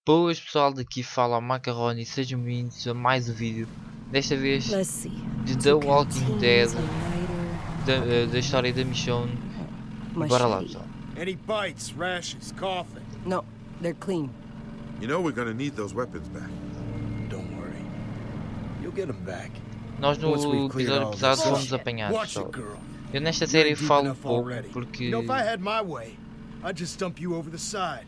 Boas pessoal, daqui fala o Macaroni e sejam bem-vindos a mais um vídeo. Desta vez de The Walking Dead, da história da Michonne. E bora lá pessoal. Any bites, rashes, coughing? No, they're clean. You know we're gonna need those weapons back. Don't worry. You'll get them back. Nós no episódio passado fomos apanhados. Watch it, girl. Eu nesta série falo pouco porque... You know, if I had my way, I'd just dump you over the side.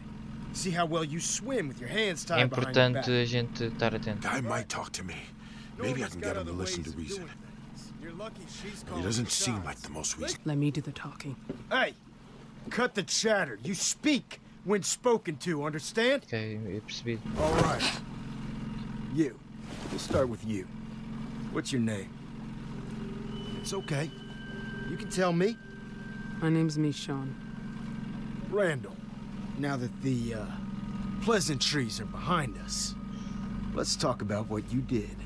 See how well you swim with your hands é tied behind your back. importante a gente estar atento. Guy might talk to me. Maybe I can get him to listen to reason. He doesn't seem like the most reasonable. Let me do the talking. Hey, cut the chatter. You speak when spoken to, understand? Ok, eu percebi. All right. You. We'll start with you. What's your name? It's okay. You can tell me. My name's MICHONE. Randall. Now that the pleasantries are behind us, let's talk about what you did.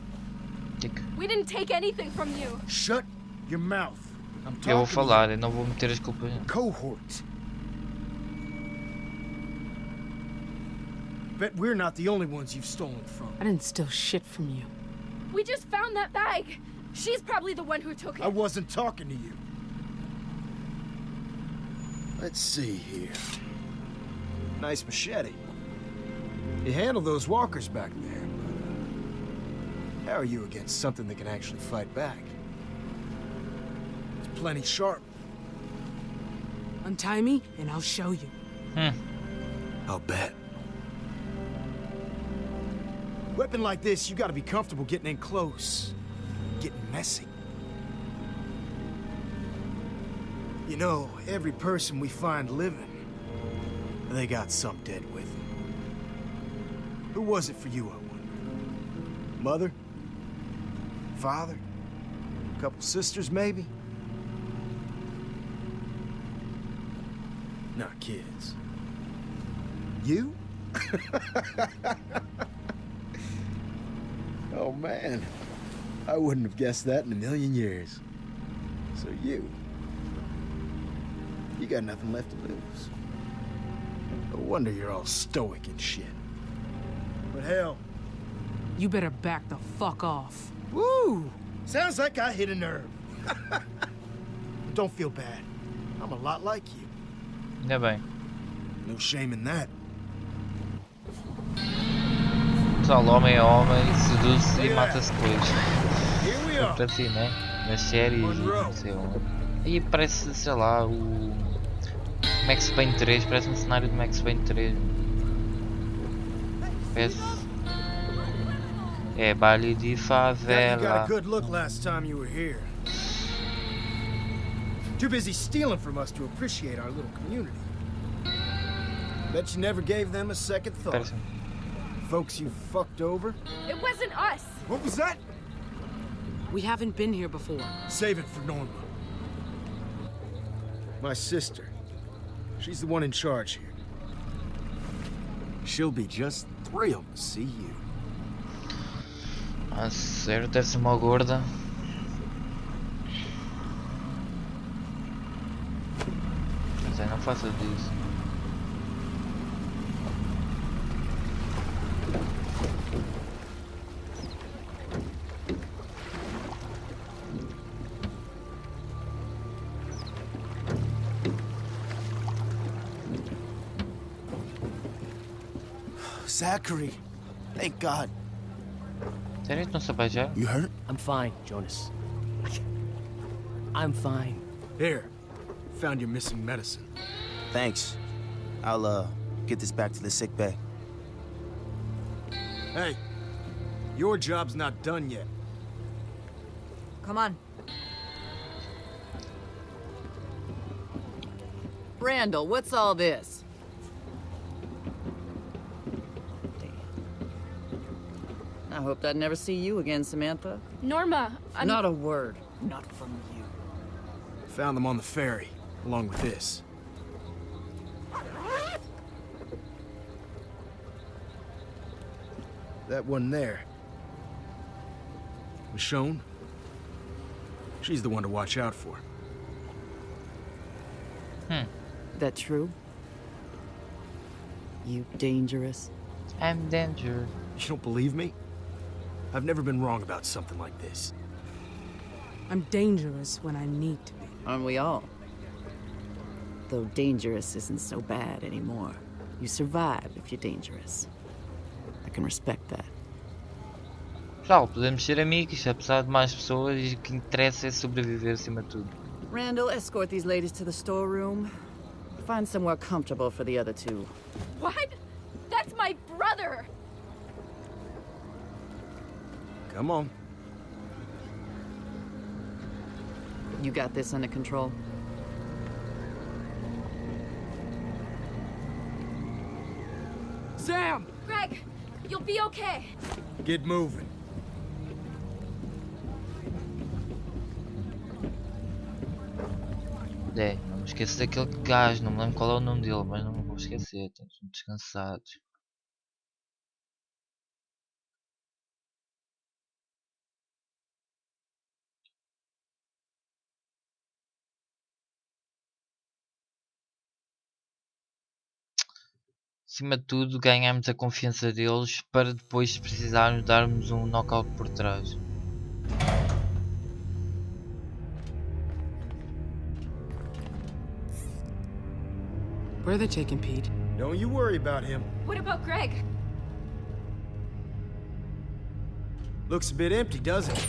We didn't take anything from you. Shut your mouth. I'm Eu vou talking falar, eu não vou meter as culpas. cohort. Bet we're not the only ones you've stolen from. I didn't steal shit from you. We just found that bag. She's probably the one who took it. I wasn't talking to you. Let's see here. Nice machete. You handle those walkers back there, but how are you against something that can actually fight back? It's plenty sharp. Untie me, and I'll show you. I'll bet. Weapon like this, you gotta be comfortable getting in close. Getting messy. You know, every person we find living, they got some dead with them. Who was it for you, I wonder? Mother? Father? A couple sisters, maybe? Not kids. You? Oh, man. I wouldn't have guessed that in a million years. So you got nothing left to lose. No wonder you're all stoic and shit. But hell... You better back the fuck off. Woo! Sounds like I hit a nerve. Don't feel bad. I'm a lot like you. Ainda bem. No shame in that. Pessoal, homem é homem, seduz-se e mata-se depois. Here we are. Portanto sim, né? Nas séries e não sei onde. Aí parece, sei lá, o... Max Payne 3, parece um cenário de Max Payne 3. Parece... É baile de You got favela. a good look last time you were here. Too busy stealing from us to appreciate our little community. Bet you never gave them a second thought. Parece... Folks you fucked over? It wasn't us. What was that? We haven't been here before. Save it for Norma. My sister. She's the one in charge here. She'll be just thrilled to see you. Ah, sério, deve ser uma gorda. Mas aí não faça disso. Zachary, thank God. Sério, não se já? You hurt? I'm fine, Jonas. I'm fine. Here, found your missing medicine. Thanks. I'll, get this back to the sick bay. Hey, your job's not done yet. Come on. Randall, what's all this? I hope I'd never see you again, Samantha. Norma, Not a word. Not from you. Found them on the ferry, along with this. That one there. Michonne? She's the one to watch out for. That true? You dangerous? I'm danger. You don't believe me? I've never been wrong about something like this. I'm dangerous when I need to be. Aren't we all? Though dangerous isn't so bad anymore. You survive if you're dangerous. I can respect that. Pessoal, podemos ser amigos, apesar de mais pessoas, e o que interessa é sobreviver acima de tudo. Randall, escort these ladies to the storeroom. Find somewhere comfortable for the other two. What? That's my brother! Come on. You got this under control? Sam! Greg, you'll be okay. Get moving. É, não me esqueço daquele gajo, não me lembro qual é o nome dele, mas não me vou esquecer, estamos muito descansados. Acima de tudo, ganhamos a confiança deles para depois, se precisarmos, darmos um knockout por trás. Where are they taking Pete? Don't you worry about him. What about Greg? Looks a bit empty, doesn't it?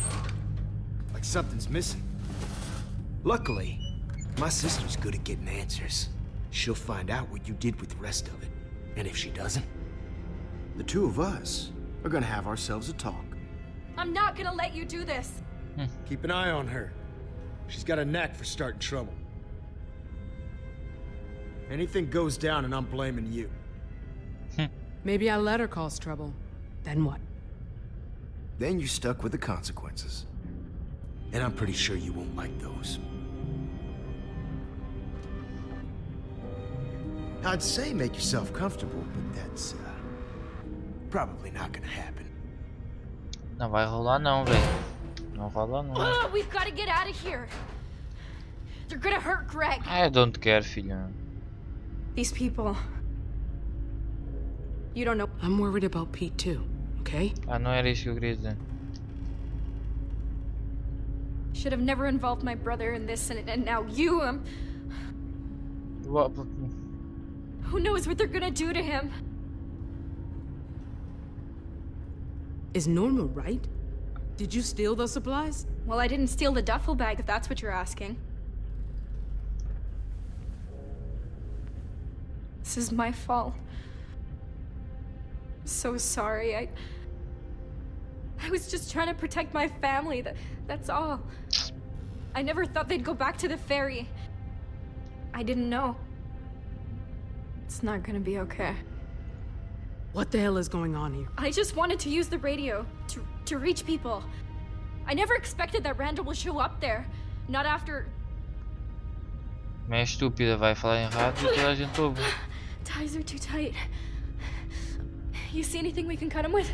Like something's missing. Luckily, my sister's good at getting answers. She'll find out what you did with the rest of it. And if she doesn't, the two of us are gonna have ourselves a talk. I'm not gonna let you do this. Keep an eye on her. She's got a knack for starting trouble. Anything goes down and I'm blaming you. Maybe I let her cause trouble. Then what? Then you're stuck with the consequences. And I'm pretty sure you won't like those. I'd say make yourself comfortable, but that's probably not gonna happen. Não vai rolar não, velho. Não rola não. We've got to get out of here. They're gonna hurt Greg. I don't care, filha. These people. You don't know. I'm worried about Pete too, okay? Ah, não era isso que eu queria dizer. Should have never involved my brother in this, and now you. What? Who knows what they're gonna do to him? Is Norma right? Did you steal those supplies? Well, I didn't steal the duffel bag, if that's what you're asking. This is my fault. I'm so sorry. I was just trying to protect my family. That's all. I never thought they'd go back to the ferry. I didn't know. It's not gonna be okay. What the hell is going on here? I just wanted to use the radio to reach people. I never expected that Randall would show up there. Not after... Mas é estúpida, vai falar em rádio e toda a gente ouve. Ties are too tight. You see anything we can cut him with?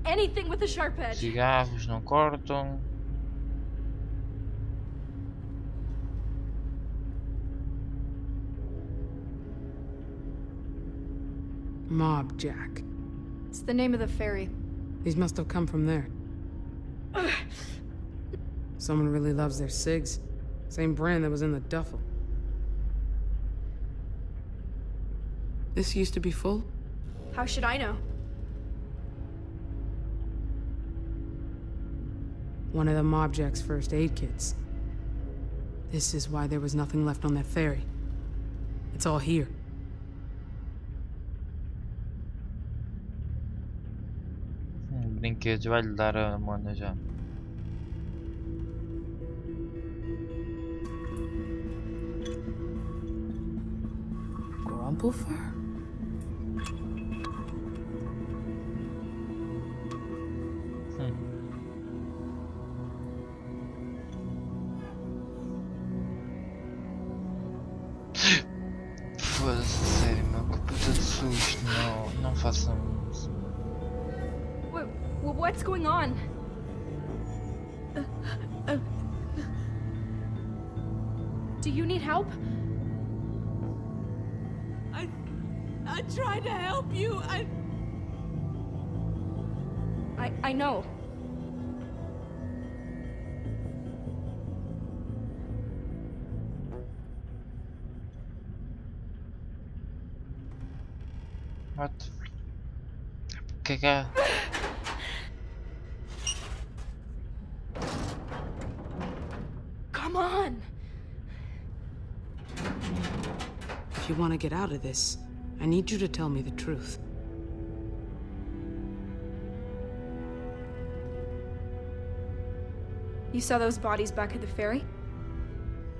Anything with a sharp edge. Cigarros não cortam. Mob Jack. It's the name of the ferry. These must have come from there. Someone really loves their cigs. Same brand that was in the duffel. This used to be full? How should I know? One of the Mob Jack's first aid kits. This is why there was nothing left on that ferry. It's all here. Brinquedos, vai-lhe dar a Mona já. Grumpelfur? Foda-se, sério, meu, que puta de susto, não façam isso. What's going on? Do you need help? I tried to help you. I know. What? Cagar. Come on. If you want to get out of this, I need you to tell me the truth. You saw those bodies back at the ferry?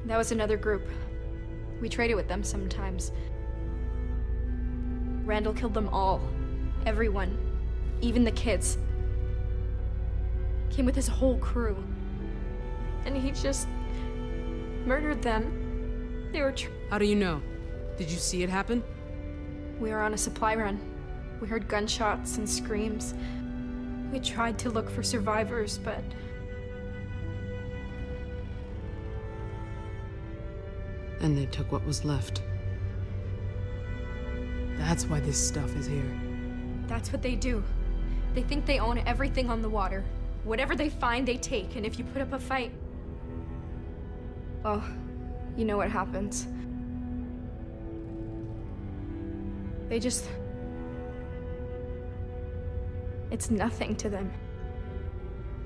That was another group. We traded with them sometimes. Randall killed them all. Everyone. Even the kids. Came with his whole crew. And he just murdered them. They were How do you know? Did you see it happen? We were on a supply run. We heard gunshots and screams. We tried to look for survivors, but... And they took what was left. That's why this stuff is here. That's what they do. They think they own everything on the water. Whatever they find, they take, and if you put up a fight... well, you know what happens. They just... it's nothing to them.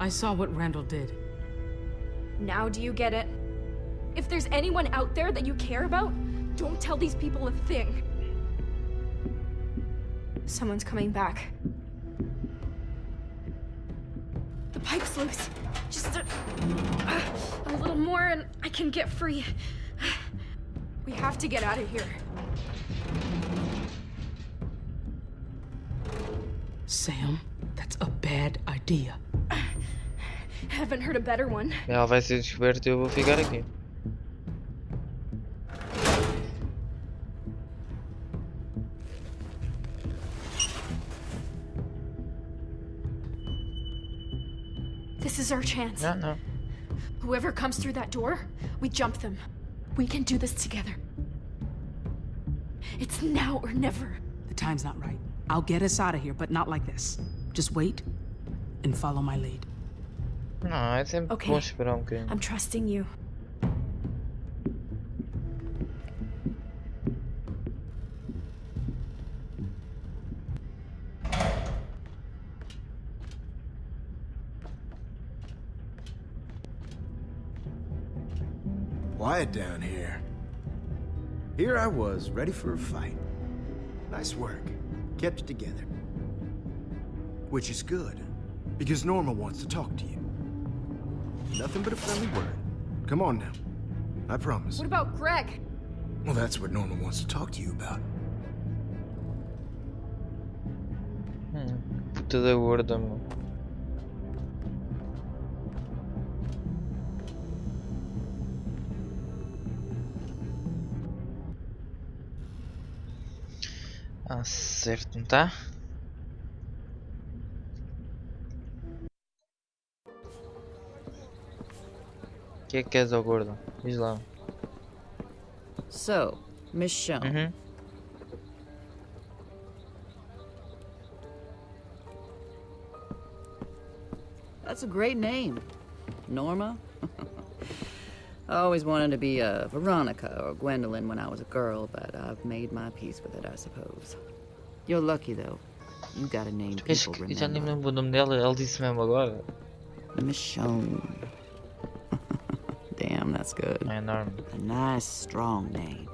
I saw what Randall did. Now do you get it? If there's anyone out there that you care about, don't tell these people a thing. Someone's coming back. The pipe's loose. Just a little more and I can get free. We have to get out of here. Sam, that's a bad idea. Haven't heard a better one. Ela vai ser descoberta e eu vou ficar aqui. This is our chance. No. Whoever comes through that door, we jump them. We can do this together. It's now or never. The time's not right. I'll get us out of here, but not like this. Just wait and follow my lead. Não, é sempre Okay. bom esperar bocadinho. I'm trusting you. Quiet down here. Here I was, ready for a fight. Nice work. Kept it together. Which is good, because Norma wants to talk to you. Nothing but a friendly word. Come on now. I promise. What about Greg? Well, that's what Norma wants to talk to you about. Puta da gorda, meu. Ah, certo, não tá? O que é que queres ao gordo? Diz lá. So, Michonne. That's a great name. Norma? I always wanted to be a Veronica or Gwendolyn when I was a girl, but I've made my peace with it, I suppose. You're lucky, though. You got a name people Eu já nem me remember. lembro o nome dela, ela disse mesmo agora. Michonne. Damn, that's good. É enorme. A nice, strong name.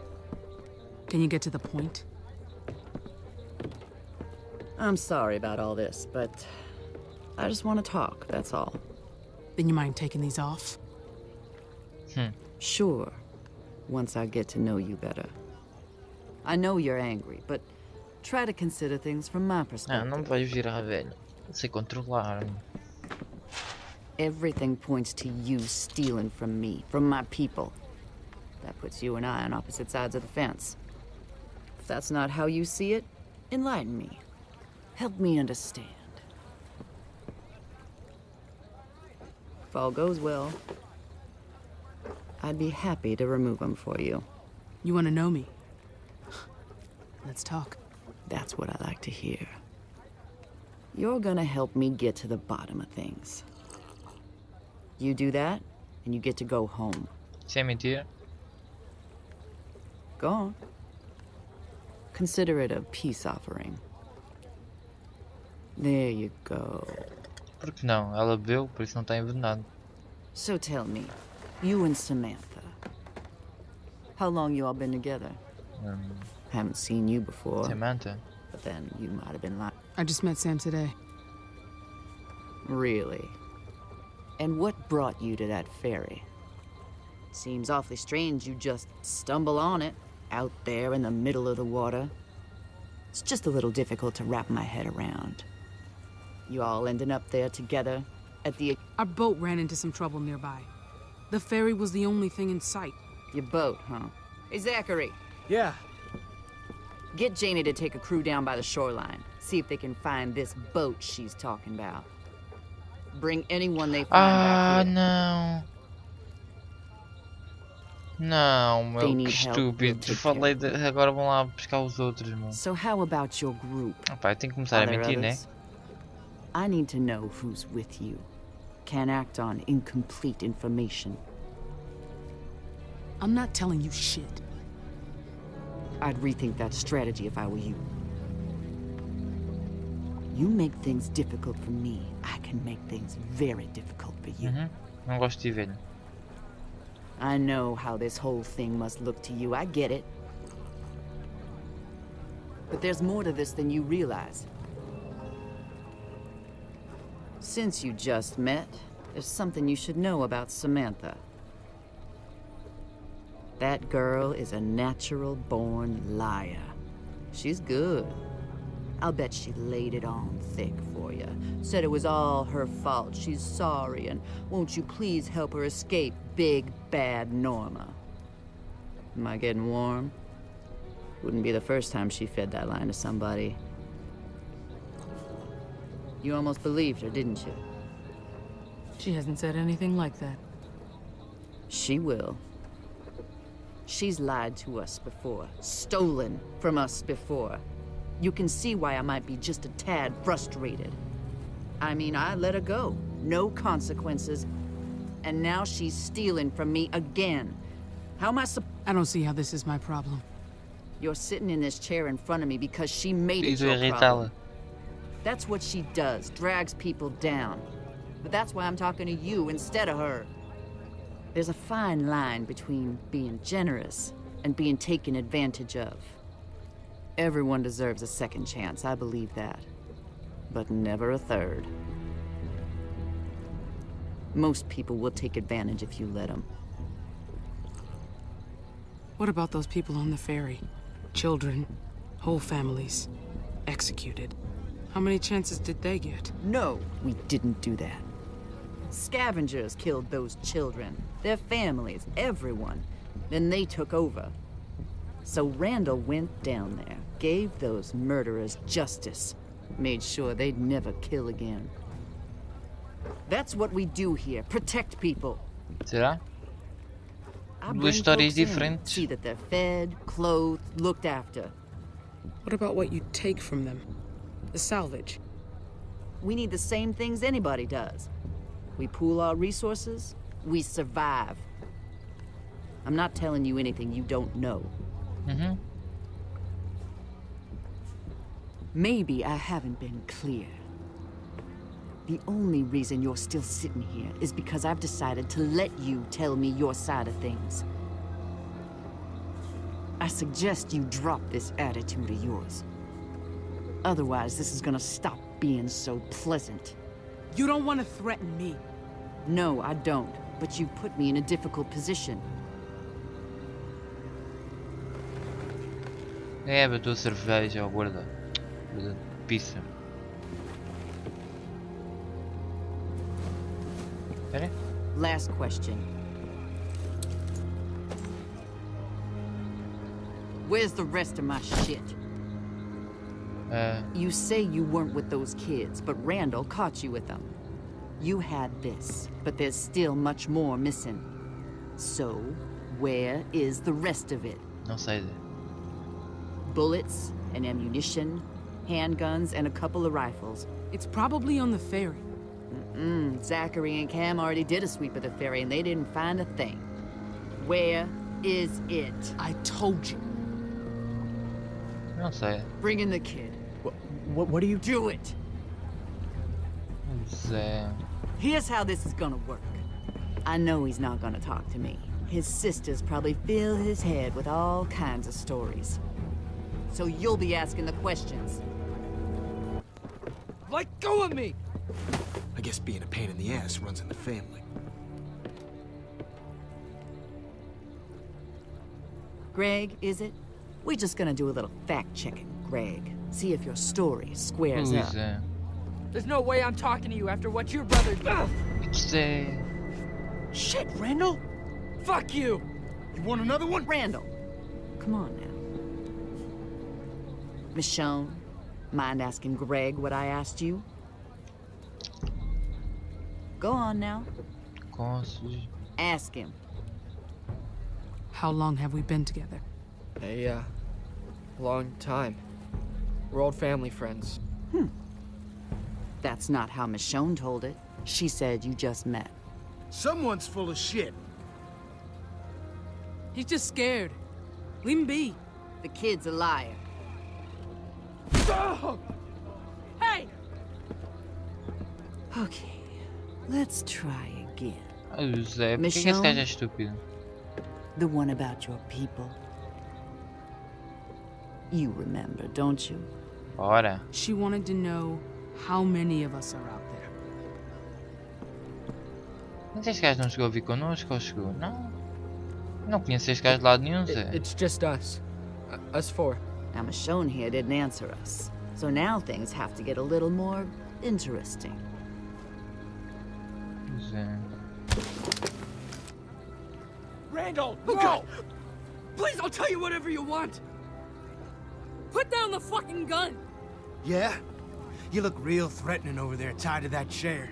Can you get to the point? I'm sorry about all this, but I just want to talk, that's all. Then you mind taking these off? Sure, once I get to know you better. I know you're angry, but try to consider things from my Ah, perspective. não me vais virar, velho. Sei controlar. Everything points to you stealing from me, from my people. That puts you and I on opposite sides of the fence. If that's not how you see it, enlighten me. Help me understand. If all goes well, I'd be happy to remove them for you. You want to know me? Let's talk. That's what I like to hear. You're gonna help me get to the bottom of things. You do that, and you get to go home. Sem mentira. Go on. Consider it a peace offering. There you go. Por que não? Ela bebeu, por isso não está envenenado. So tell me, you and Samantha, how long you all been together? Haven't seen you before. Samantha. But then you might have been lying. I just met Sam today. Really? And what brought you to that ferry? Seems awfully strange you just stumble on it, out there in the middle of the water. It's just a little difficult to wrap my head around. You all ending up there together at the... Our boat ran into some trouble nearby. The ferry was the only thing in sight. Your boat, huh? Hey, Zachary. Yeah. Get Janie to take a crew down by the shoreline. See if they can find this boat she's talking about. Bring anyone they find back here. Não. Não, meu, They que need help, estúpido. we'll take Falei care de... Agora vão lá buscar os outros, meu. So how about your group? Pá, eu tenho que começar a Are there mentir, né? others? I need to know who's with you. Can't act on incomplete information. I'm not telling you shit. I'd rethink that strategy if I were you. You make things difficult for me. I can make things very difficult for you. Não gosto de velho. I know how this whole thing must look to you. I get it. But there's more to this than you realize. Since you just met, there's something you should know about Samantha. That girl is a natural-born liar. She's good. I'll bet she laid it on thick for you. Said it was all her fault. She's sorry, and won't you please help her escape big, bad Norma? Am I getting warm? Wouldn't be the first time she fed that line to somebody. You almost believed her, didn't you? She hasn't said anything like that. She will. She's lied to us before, stolen from us before. You can see why I might be just a tad frustrated. I mean, I let her go. No consequences. And now she's stealing from me again. How am I I don't see how this is my problem. You're sitting in this chair in front of me because she made it Preciso your problem. irritá-la. That's what she does, drags people down. But that's why I'm talking to you instead of her. There's a fine line between being generous and being taken advantage of. Everyone deserves a second chance, I believe that. But never a third. Most people will take advantage if you let them. What about those people on the ferry? Children, whole families, executed. How many chances did they get? No, we didn't do that. Scavengers killed those children, their families, everyone. Then they took over. So Randall went down there, gave those murderers justice, made sure they'd never kill again. That's what we do here, protect people. Será? I Duas bring histórias folks in, diferentes. see that they're fed, clothed, looked after. What about what you take from them? The salvage? We need the same things anybody does. We pool our resources, we survive. I'm not telling you anything you don't know. Maybe I haven't been clear. The only reason you're still sitting here is because I've decided to let you tell me your side of things. I suggest you drop this attitude of yours. Otherwise, this is gonna stop being so pleasant. You don't want to threaten me. No, I don't. But you've put me in a difficult position. É, bateu cerveja, ó, guarda. Guarda de pizza. Espera. Last question. Where's the rest of my shit? You say you weren't with those kids, but Randall caught you with them. You had this, but there's still much more missing. So, where is the rest of it? Não sei. Bullets, and ammunition, handguns, and a couple of rifles. It's probably on the ferry. Zachary and Cam already did a sweep of the ferry, and they didn't find a thing. Where is it? I told you. Não sei. Bring in the kid. What do you... Do it! Pois é. Here's how this is gonna work. I know he's not gonna talk to me. His sisters probably fill his head with all kinds of stories. So you'll be asking the questions. Let go of me! I guess being a pain in the ass runs in the family. Greg, is it? We're just gonna do a little fact-checking, Greg. See if your story squares up. Pois é. There's no way I'm talking to you after what your brother did. Isto é. Shit, Randall! Fuck you! You want another one? Randall, come on now. Michonne, mind asking Greg what I asked you? Go on now. Consos. Ask him. How long have we been together? A long time. We're old family friends. That's not how Michonne told it. She said you just met. Someone's full of shit. He's just scared. Leave him be. The kid's a liar. Hey! Okay, let's try again. Ai, José, por que esse gajo é estúpido? The one about your people. You remember, don't you? Ora. She wanted to know how many of us are out there. Mas este gajo não chegou a vir connosco ou chegou? Não. Não conheço este gajo de lado nenhum, Zé. It's just us. Us four. Now, Michonne here didn't answer us. So now things have to get a little more interesting. Pois é. Randall, no! Please, I'll tell you whatever you want. Put down the fucking gun! Yeah? You look real threatening over there tied to that chair.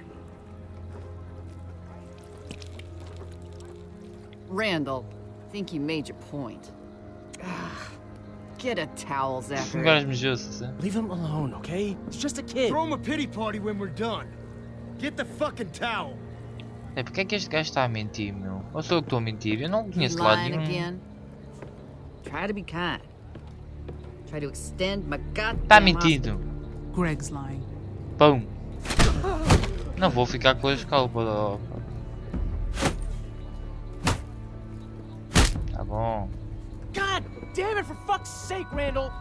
Randall, I think you made your point. Get a towel, O Zachary. gajo mijou-se, Zé. Leave him alone, okay? It's just a kid. Throw him a pity party when we're done. Get the fucking towel. É, porque é que este gajo está a mentir, meu? Ou sou eu que estou a mentir? Eu não o You conheço de lado lying nenhum. again? Try to be kind. Try to extend my goddamn... Está mentindo. Greg's lying. Pum. Não vou ficar com a escalpa. Tá bom. God damn it, for fuck's sake, Randall!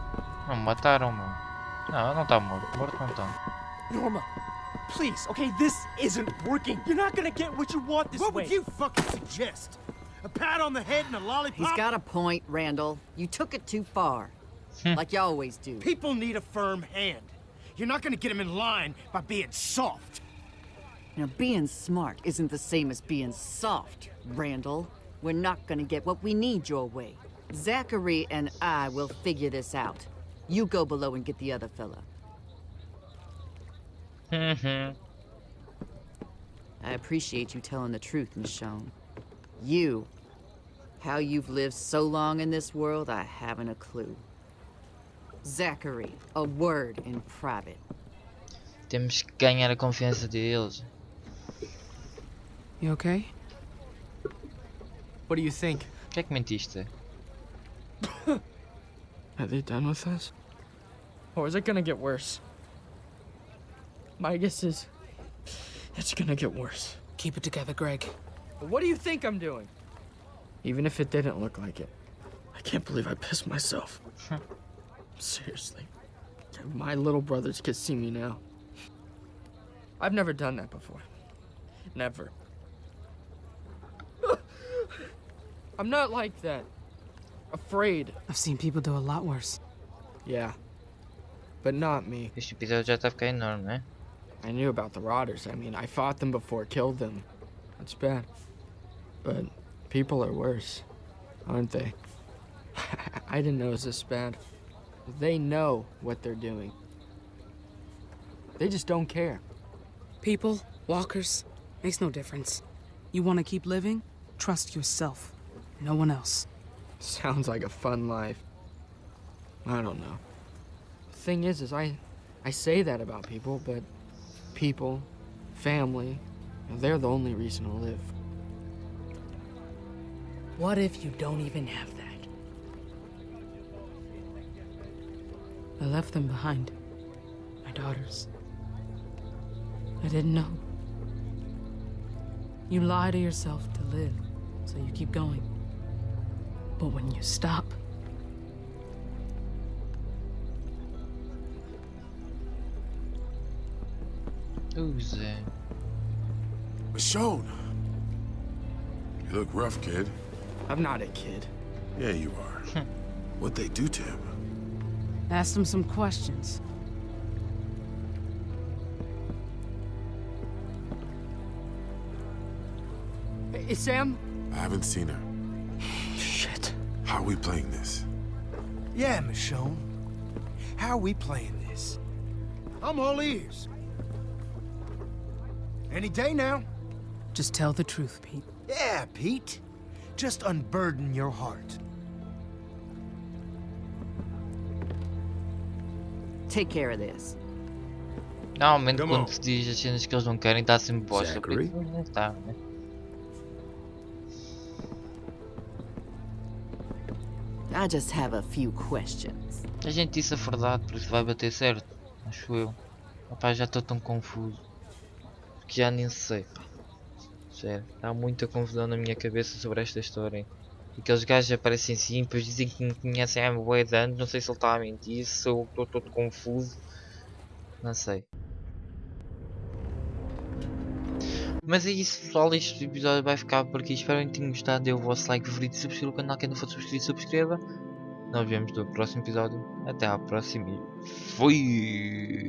Não me mataram, meu. Não, não está morto. Morto não está. Norma, please, okay, this isn't working. You're not gonna get what you want this way. What would you fucking suggest? A pat on the head and a lollipop? He's got a point, Randall. You took it too far. Like you always do. People need a firm hand. You're not gonna get them in line by being soft. Now, being smart isn't the same as being soft, Randall. We're not gonna get what we need your way. Zachary and I will figure this out. You go below and get the other fella. I appreciate you telling the truth, Michonne. You, how you've lived so long in this world, I haven't a clue. Zachary, a word in private. Temos que ganhar a confiança deles. You okay? What do you think? Por que é que mentiste? Are they done with us? Or is it gonna get worse? My guess is it's gonna get worse. Keep it together, Greg. What do you think I'm doing? Even if it didn't look like it. I can't believe I pissed myself. Seriously. My little brothers could see me now. I've never done that before. Never. I'm not like that. Afraid. I've seen people do a lot worse. Yeah. But not me. Este episódio já está a ficar enorme, né? I knew about the Rotters. I mean, I fought them before, killed them. That's bad. But people are worse, aren't they? I didn't know it was this bad. They know what they're doing. They just don't care. People, walkers, makes no difference. You want to keep living? Trust yourself. No one else. Sounds like a fun life. I don't know. thing is I say that about people, but people, family, they're the only reason to live. What if you don't even have that? I left them behind. My daughters. I didn't know. You lie to yourself to live, so you keep going. But when you stop, who's there? Michonne! You look rough, kid. I'm not a kid. Yeah, you are. What'd they do to him? ask them some questions. Is Sam? I haven't seen her. Shit. How are we playing this? Yeah, Michonne. How are we playing this? I'm all ears. Any day now. Just tell the truth, Pete. Yeah, Pete. Just unburden your heart. Take care of this. Normalmente Come on. quando se diz as cenas que eles não querem, dá sempre bosta. Zachary? Tá, né? I just have a few questions. A gente disse a verdade, por isso vai bater certo. Acho eu. Rapaz, já estou tão confuso. Que já nem sei. Sério, há muita confusão na minha cabeça sobre esta história. Aqueles gajos aparecem assim, depois dizem que me conhecem há bué de anos. Não sei se ele está a mentir, se eu estou todo confuso. Não sei. Mas é isso, pessoal, este episódio vai ficar por aqui. Espero que tenham gostado. Dê o vosso like, favorito, subscreva o canal. Quem não for subscrito, subscreva. Nós vemos no próximo episódio. Até à próxima e fui!